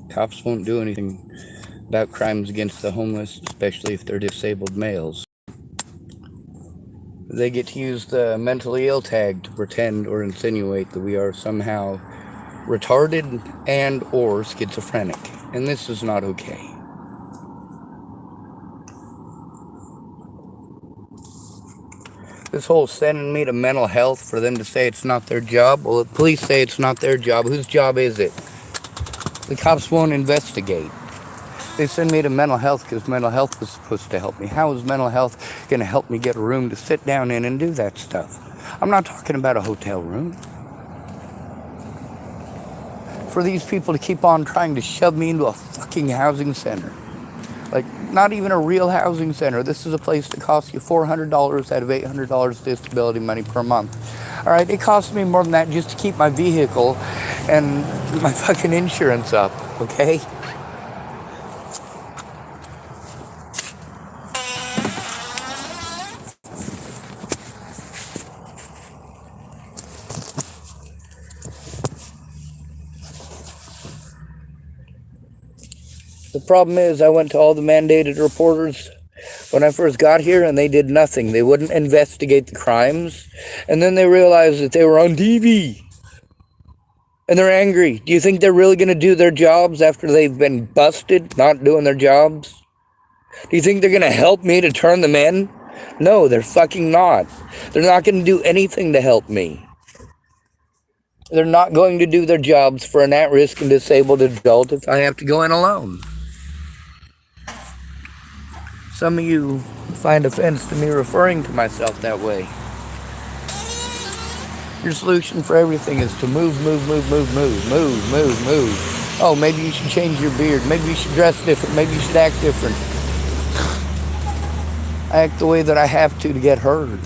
Cops won't do anything about crimes against the homeless, especially if they're disabled males. They get to use the mentally ill tag to pretend or insinuate that we are somehow retarded and or schizophrenic, and this is not okay. This whole sending me to mental health for them to say it's not their job. Well, the police say it's not their job. Whose job is it? The cops won't investigate. They send me to mental health because mental health was supposed to help me. How is mental health going to help me get a room to sit down in and do that stuff? I'm not talking about a hotel room. For these people to keep on trying to shove me into a fucking housing center. Like, not even a real housing center. This is a place that costs you $400 out of $800 disability money per month. All right, it costs me more than that just to keep my vehicle and my fucking insurance up, okay? The problem is I went to all the mandated reporters when I first got here and they did nothing. They wouldn't investigate the crimes. And then they realized that they were on TV. And they're angry. Do you think they're really going to do their jobs after they've been busted not doing their jobs? Do you think they're going to help me to turn them in? No, they're fucking not. They're not going to do anything to help me. They're not going to do their jobs for an at-risk and disabled adult if I have to go in alone. Some of you find offense to me referring to myself that way. Your solution for everything is to move. Oh, maybe you should change your beard. Maybe you should dress different. Maybe you should act different. I act the way that I have to get heard.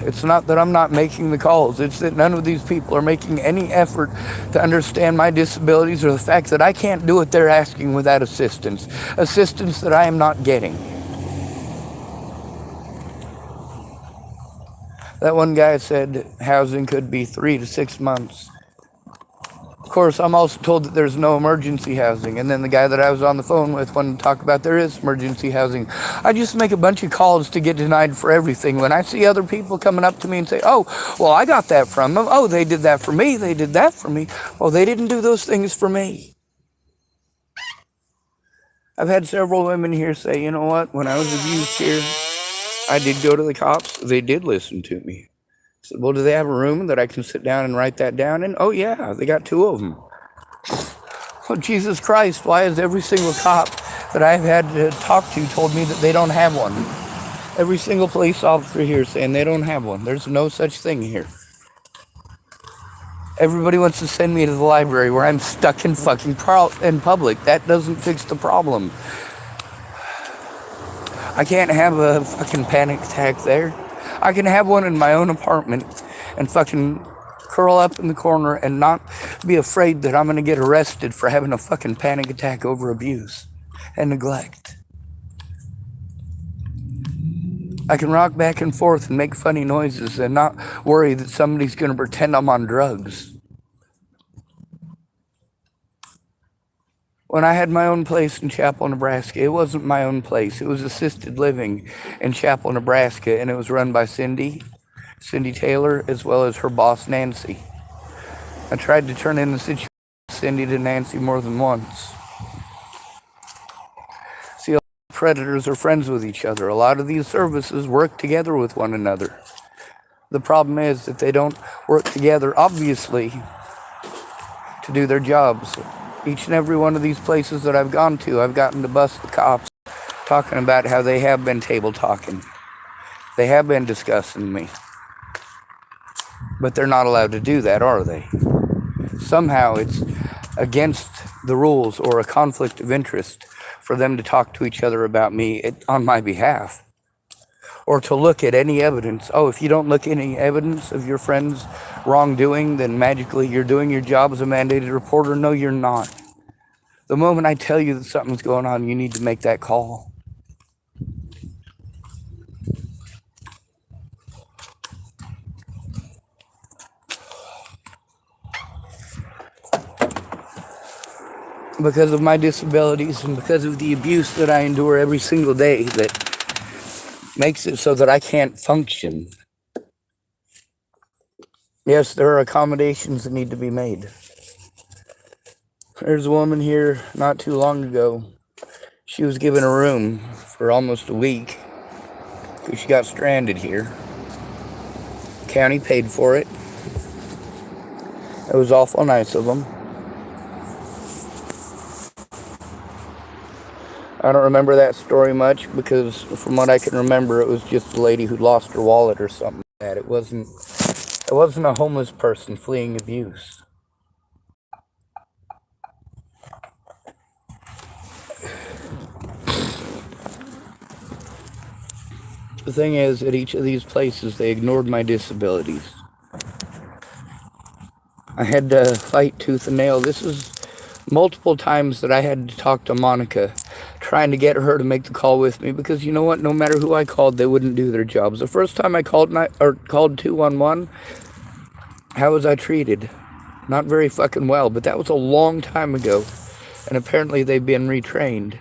It's not that I'm not making the calls. It's that none of these people are making any effort to understand my disabilities or the fact that I can't do what they're asking without assistance. Assistance that I am not getting. That one guy said housing could be 3 to 6 months. Of course, I'm also told that there's no emergency housing. And then the guy that I was on the phone with wanted to talk about there is emergency housing. I just make a bunch of calls to get denied for everything. When I see other people coming up to me and say, oh, well, I got that from them. Oh, they did that for me. They did that for me. Well, they didn't do those things for me. I've had several women here say, you know what, when I was abused here, I did go to the cops. They did listen to me. I said, well, do they have a room that I can sit down and write that down in? Oh, yeah, they got 2 of them. Well, Jesus Christ, why is every single cop that I've had to talk to told me that they don't have one? Every single police officer here saying they don't have one. There's no such thing here. Everybody wants to send me to the library where I'm stuck in fucking in public. That doesn't fix the problem. I can't have a fucking panic attack there. I can have one in my own apartment and fucking curl up in the corner and not be afraid that I'm going to get arrested for having a fucking panic attack over abuse and neglect. I can rock back and forth and make funny noises and not worry that somebody's going to pretend I'm on drugs. When I had my own place in Chapel, Nebraska, it wasn't my own place. It was assisted living in Chapel, Nebraska, and it was run by Cindy Taylor, as well as her boss, Nancy. I tried to turn in the situation with Cindy to Nancy more than once. See, a lot of predators are friends with each other. A lot of these services work together with one another. The problem is that they don't work together, obviously, to do their jobs. Each and every one of these places that I've gone to, I've gotten to bust the cops talking about how they have been table talking. They have been discussing me. But they're not allowed to do that, are they? Somehow it's against the rules or a conflict of interest for them to talk to each other about me on my behalf. Or to look at any evidence. Oh, if you don't look at any evidence of your friend's wrongdoing, then magically you're doing your job as a mandated reporter. No, you're not. The moment I tell you that something's going on, you need to make that call. because of my disabilities and because of the abuse that I endure every single day that makes it so that I can't function. Yes, there are accommodations that need to be made. There's a woman here not too long ago. She was given a room for almost a week because she got stranded here. County paid for it. It was awful nice of them. I don't remember that story much because from what I can remember, it was just a lady who lost her wallet or something like that. It wasn't a homeless person fleeing abuse. The thing is, at each of these places, they ignored my disabilities. I had to fight tooth and nail. This is multiple times that I had to talk to Monica, trying to get her to make the call with me, because you know what? No matter who I called, they wouldn't do their jobs. The first time I called 211, how was I treated? Not very fucking well, but that was a long time ago, and apparently they've been retrained.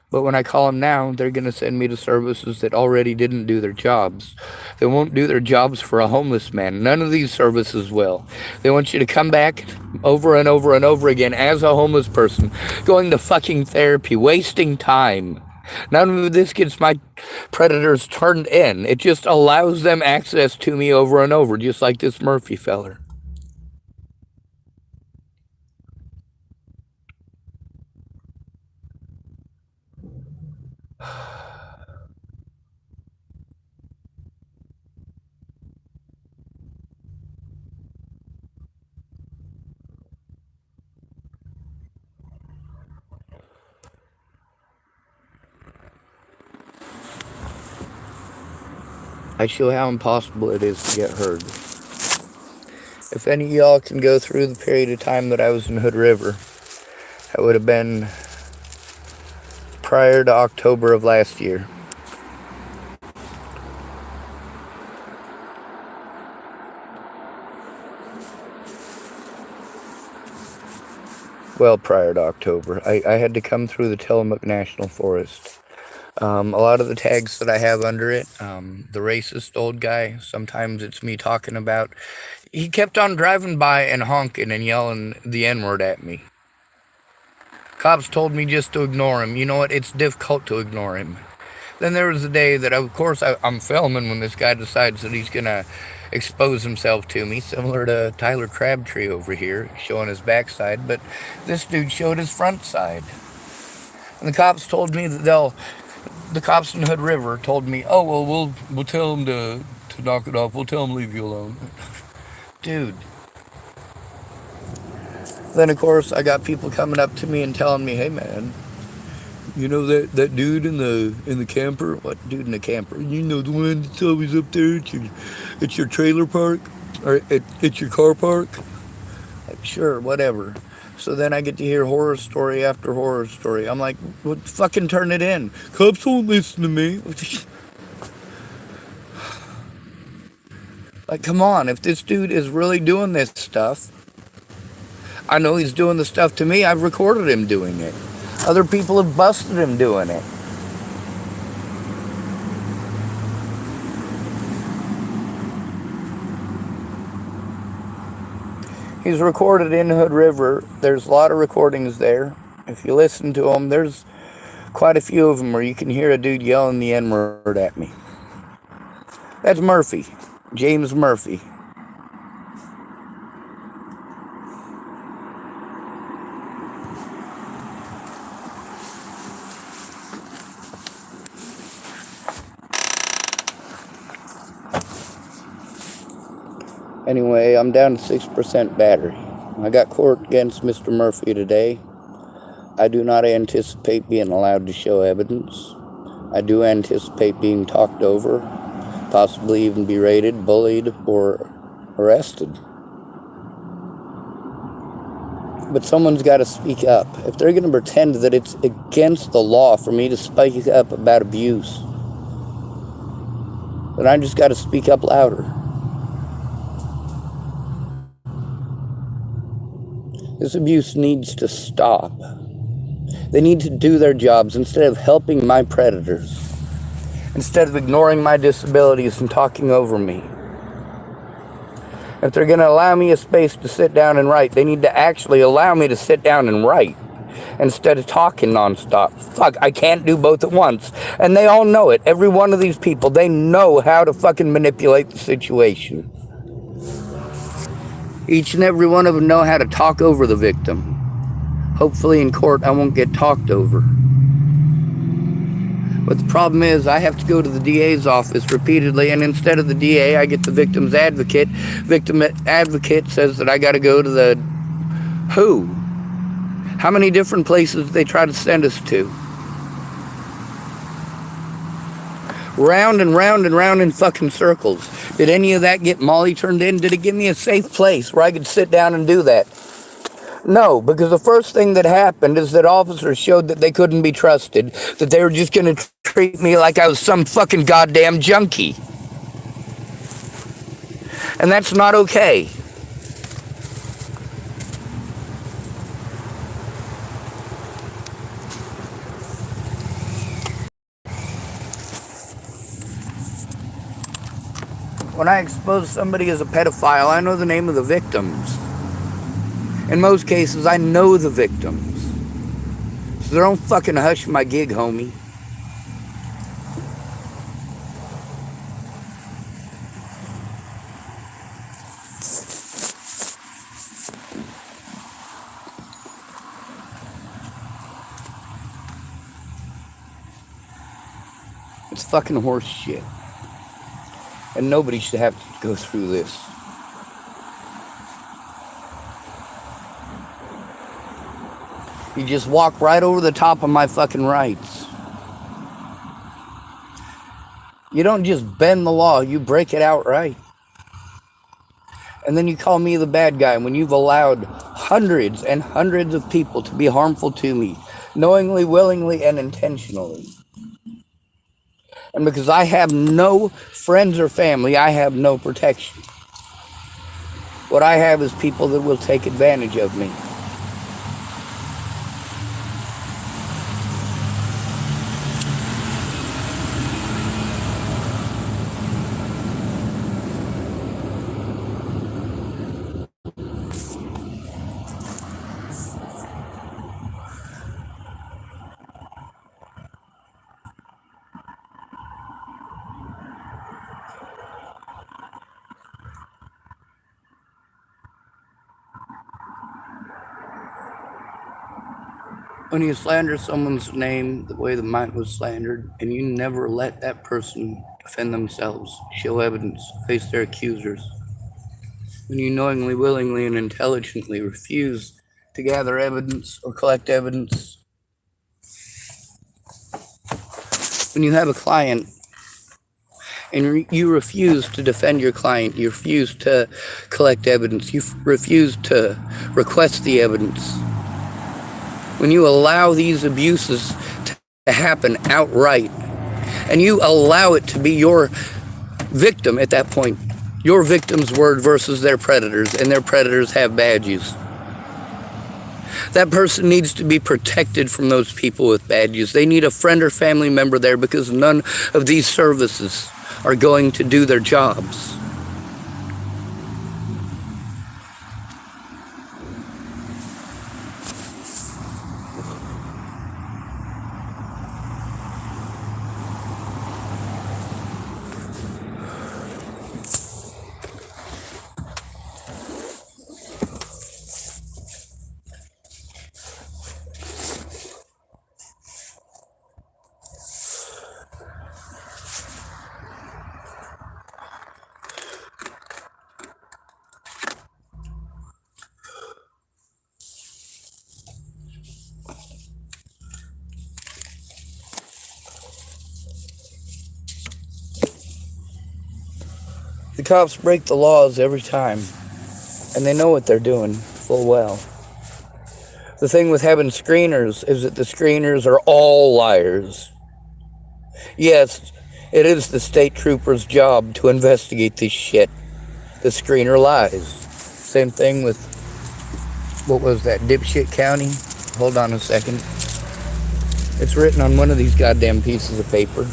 But when I call them now, they're going to send me to services that already didn't do their jobs. They won't do their jobs for a homeless man. None of these services will. They want you to come back over and over and over again as a homeless person, going to fucking therapy, wasting time. None of this gets my predators turned in. It just allows them access to me over and over, just like this Murphy feller. I show how impossible it is to get heard. If any of y'all can go through the period of time that I was in Hood River, that would have been prior to October of last year. Well, prior to October. I had to come through the Tillamook National Forest. A lot of the tags that I have under it, the racist old guy, sometimes it's me talking about, he kept on driving by and honking and yelling the N-word at me. Cops told me just to ignore him. You know what? It's difficult to ignore him. Then there was a day that, of course, I'm filming when this guy decides that he's going to expose himself to me, similar to Tyler Crabtree over here, showing his backside, but this dude showed his front side. And the cops told me that the cops in Hood River told me, oh, well, we'll tell them to knock it off. We'll tell them to leave you alone. Dude. Then, of course, I got people coming up to me and telling me, hey, man, you know that dude in the camper? What dude in the camper? You know, the one that's always up there at your trailer park? Or at your car park? Like, sure, whatever. So then I get to hear horror story after horror story. I'm like, well, fucking turn it in. Cops won't listen to me. Like, come on. If this dude is really doing this stuff, I know he's doing the stuff to me. I've recorded him doing it. Other people have busted him doing it. He's recorded in Hood River. There's a lot of recordings there. If you listen to them, there's quite a few of them where you can hear a dude yelling the N-word at me. That's Murphy. James Murphy. Anyway, I'm down to 6% battery. I got court against Mr. Murphy today. I do not anticipate being allowed to show evidence. I do anticipate being talked over, possibly even berated, bullied, or arrested. But someone's got to speak up. If they're going to pretend that it's against the law for me to speak up about abuse, then I just got to speak up louder. This abuse needs to stop. They need to do their jobs instead of helping my predators, instead of ignoring my disabilities and talking over me. If they're going to allow me a space to sit down and write, they need to actually allow me to sit down and write instead of talking nonstop. Fuck, I can't do both at once. And they all know it. Every one of these people, they know how to fucking manipulate the situation. Each and every one of them know how to talk over the victim. Hopefully in court I won't get talked over. But the problem is I have to go to the DA's office repeatedly, and instead of the DA, I get the victim's advocate. Victim advocate says that I got to go to the who? How many different places they try to send us to? Round and round and round in fucking circles. Did any of that get Molly turned in? Did it give me a safe place where I could sit down and do that? No, because the first thing that happened is that officers showed that they couldn't be trusted, that they were just going to treat me like I was some fucking goddamn junkie. And that's not okay. When I expose somebody as a pedophile, I know the name of the victims. In most cases, I know the victims. So don't fucking hush my gig, homie. It's fucking horse shit. And nobody should have to go through this. You just walk right over the top of my fucking rights. You don't just bend the law, you break it outright. And then you call me the bad guy when you've allowed hundreds and hundreds of people to be harmful to me, knowingly, willingly, and intentionally. And because I have no friends or family, I have no protection. What I have is people that will take advantage of me. When you slander someone's name the way that mine was slandered, and you never let that person defend themselves, show evidence, face their accusers, when you knowingly, willingly, and intelligently refuse to gather evidence or collect evidence, when you have a client and you refuse to defend your client, you refuse to collect evidence, you refuse to request the evidence, when you allow these abuses to happen outright, and you allow it to be your victim at that point, your victim's word versus their predators, and their predators have badges. That person needs to be protected from those people with badges. They need a friend or family member there, because none of these services are going to do their jobs. The cops break the laws every time, and they know what they're doing full well. The thing with having screeners is that the screeners are all liars. Yes, it is the state trooper's job to investigate this shit. The screener lies. Same thing with, what was that, dipshit county? Hold on a second. It's written on one of these goddamn pieces of paper.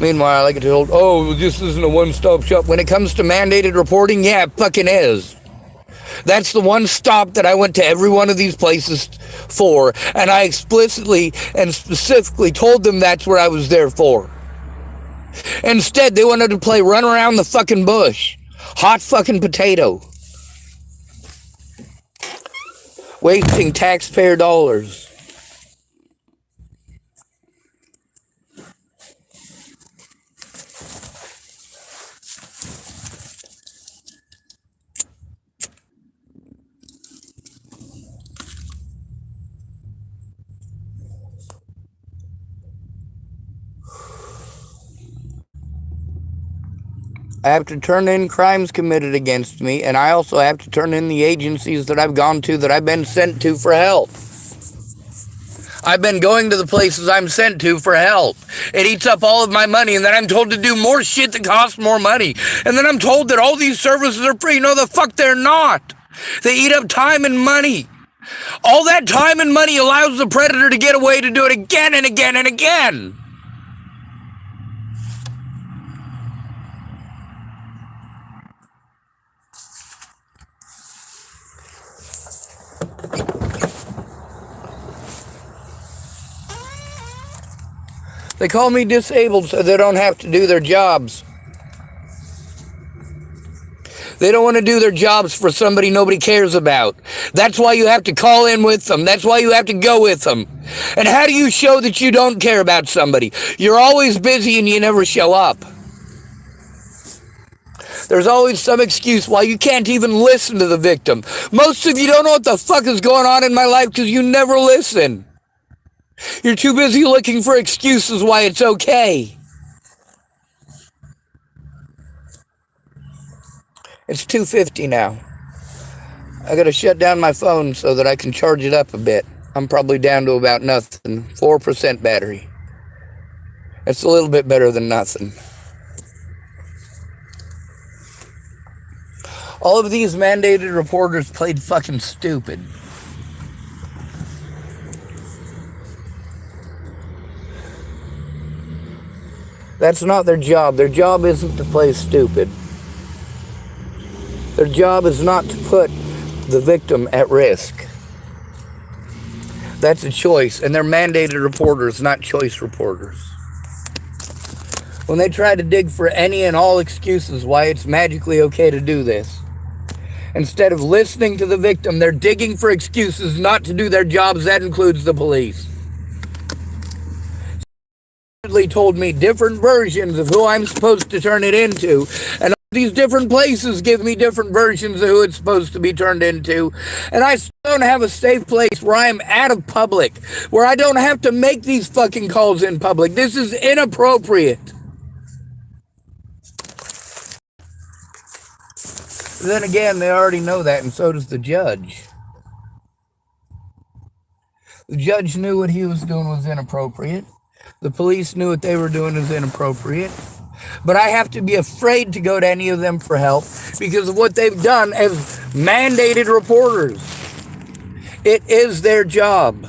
Meanwhile, I get told, oh, this isn't a one-stop shop. When it comes to mandated reporting, yeah, it fucking is. That's the one stop that I went to every one of these places for, and I explicitly and specifically told them that's where I was there for. Instead, they wanted to play run around the fucking bush. Hot fucking potato. Wasting taxpayer dollars. I have to turn in crimes committed against me, and I also have to turn in the agencies that I've gone to that I've been sent to for help. I've been going to the places I'm sent to for help. It eats up all of my money, and then I'm told to do more shit that costs more money. And then I'm told that all these services are free. No, the fuck they're not. They eat up time and money. All that time and money allows the predator to get away to do it again and again and again. They call me disabled so they don't have to do their jobs. They don't want to do their jobs for somebody nobody cares about. That's why you have to call in with them. That's why you have to go with them. And how do you show that you don't care about somebody? You're always busy and you never show up. There's always some excuse why you can't even listen to the victim. Most of you don't know what the fuck is going on in my life because you never listen. You're too busy looking for excuses why it's okay. It's 2:50 now. I gotta shut down my phone so that I can charge it up a bit. I'm probably down to about nothing. 4% battery. It's a little bit better than nothing. All of these mandated reporters played fucking stupid. That's not their job. Their job isn't to play stupid. Their job is not to put the victim at risk. That's a choice, and they're mandated reporters, not choice reporters. When they try to dig for any and all excuses why it's magically okay to do this, instead of listening to the victim, they're digging for excuses not to do their jobs. That includes the police. Told me different versions of who I'm supposed to turn it into, and all these different places give me different versions of who it's supposed to be turned into, and I still don't have a safe place where I'm out of public, where I don't have to make these fucking calls in public. This is inappropriate. Then again, they already know that, and so does the judge. The judge knew what he was doing was inappropriate. The police knew what they were doing was inappropriate. But I have to be afraid to go to any of them for help because of what they've done as mandated reporters. It is their job.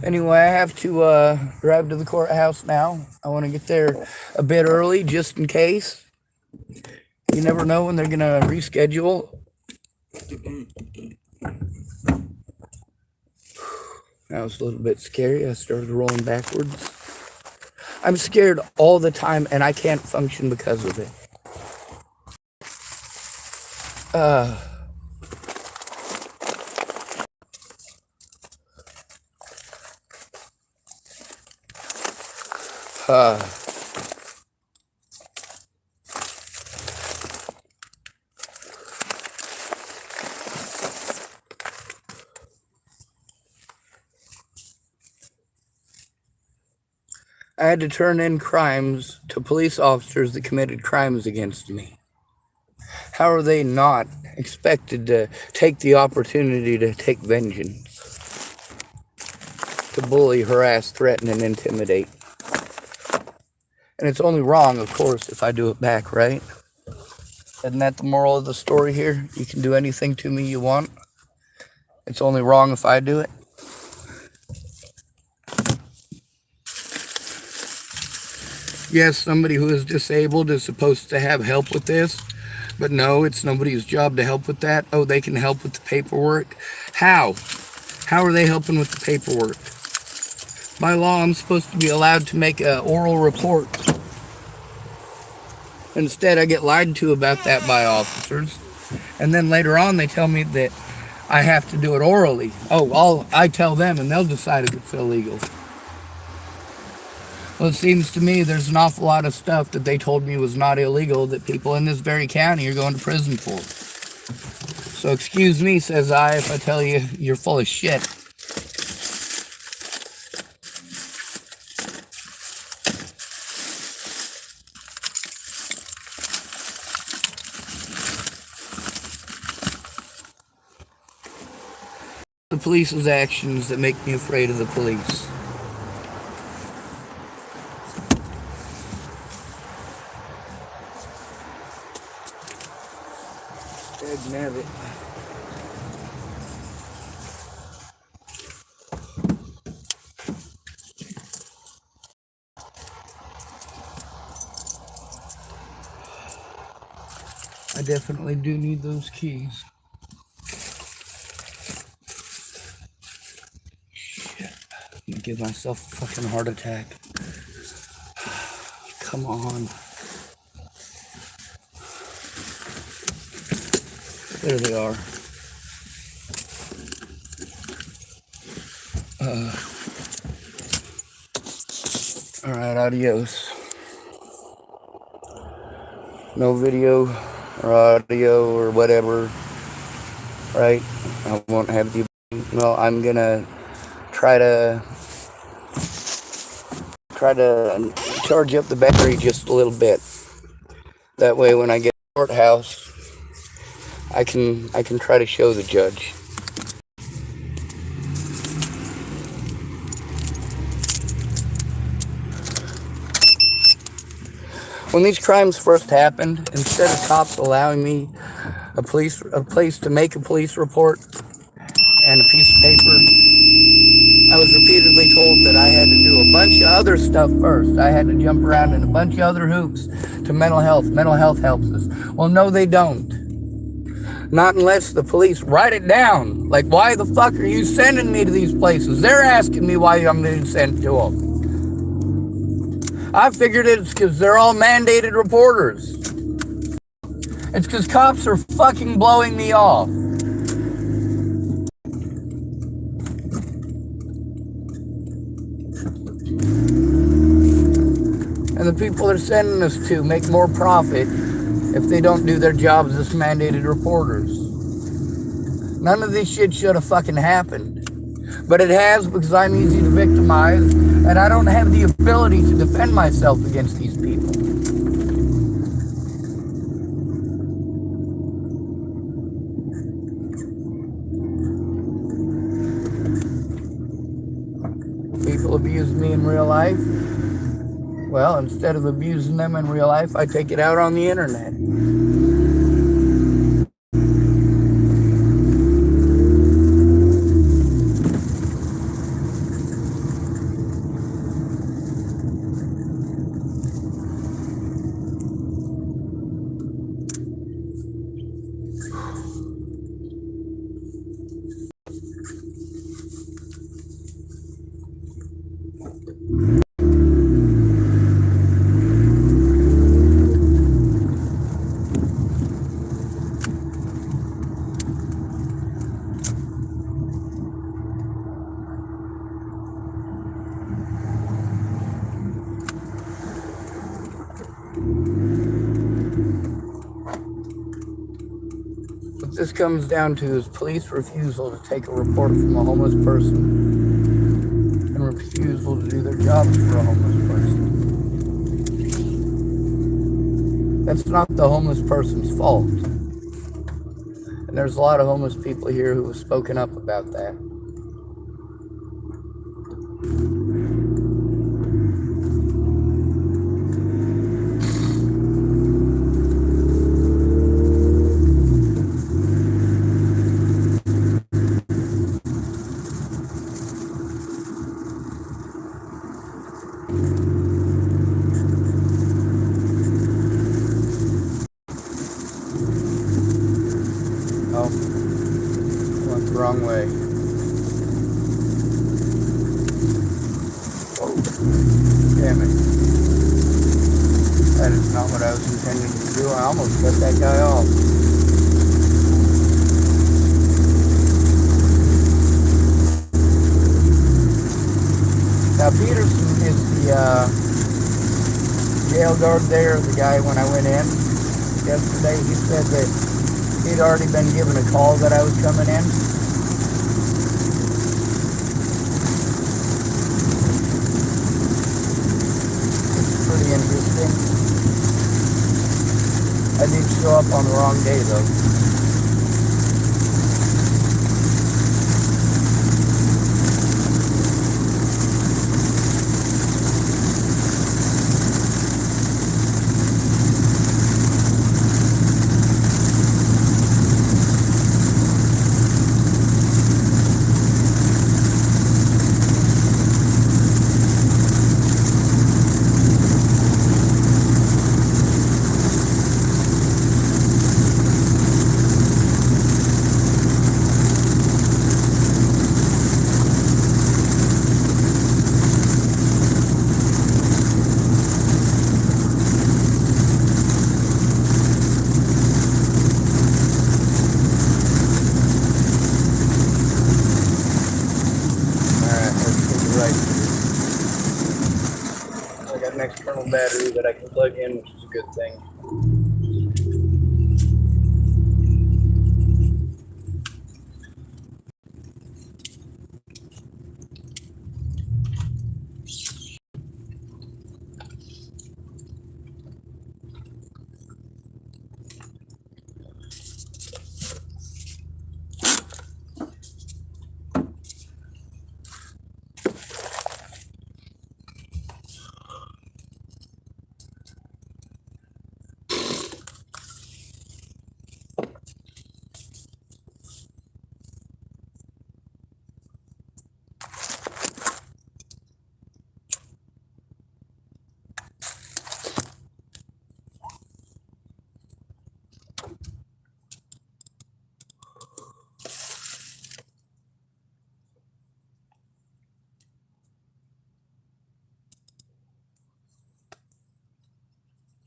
Anyway, I have to drive to the courthouse now. I want to get there a bit early just in case. You never know when they're going to reschedule. That was a little bit scary. I started rolling backwards. I'm scared all the time, and I can't function because of it. I had to turn in crimes to police officers that committed crimes against me. How are they not expected to take the opportunity to take vengeance? To bully, harass, threaten, and intimidate. And it's only wrong, of course, if I do it back, right? Isn't that the moral of the story here? You can do anything to me you want. It's only wrong if I do it. Yes, somebody who is disabled is supposed to have help with this, but no, it's nobody's job to help with that. Oh, they can help with the paperwork. How? How are they helping with the paperwork? By law, I'm supposed to be allowed to make an oral report. Instead, I get lied to about that by officers. And then later on, they tell me that I have to do it orally. Oh, I tell them, and they'll decide if it's illegal. Well, it seems to me there's an awful lot of stuff that they told me was not illegal that people in this very county are going to prison for. So excuse me, says I, if I tell you you're full of shit. The police's actions that make me afraid of the police. Nabbit. I definitely do need those keys. Shit. I'm gonna give myself a fucking heart attack. Come on. There they are. Alright, adios. No video or audio or whatever. Right? I won't have the... Well, I'm gonna try to charge up the battery just a little bit. That way when I get to the courthouse, I can try to show the judge. When these crimes first happened, instead of cops allowing me a place to make a police report and a piece of paper, I was repeatedly told that I had to do a bunch of other stuff first. I had to jump around in a bunch of other hoops to mental health. Mental health helps us. Well, no, they don't. Not unless the police write it down. Like, why the fuck are you sending me to these places? They're asking me why I'm being sent to them. I figured it's because they're all mandated reporters. It's because cops are fucking blowing me off. And the people they're sending us to make more profit if they don't do their jobs as mandated reporters. None of this shit should have fucking happened. But it has, because I'm easy to victimize, and I don't have the ability to defend myself against these people. People abuse me in real life. Well, instead of abusing them in real life, I take it out on the internet. What this comes down to is police refusal to take a report from a homeless person and refusal to do their jobs for a homeless person. That's not the homeless person's fault. And there's a lot of homeless people here who have spoken up about that. wrong way. Oh, damn it. That is not what I was intending to do. I almost cut that guy off. Now, Peterson is the jail guard there, the guy when I went in yesterday. He said that he'd already been given a call that I was coming in. It's pretty interesting. I did show up on the wrong day, though. I got an external battery that I can plug in, which is a good thing.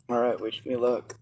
All right, wish me luck.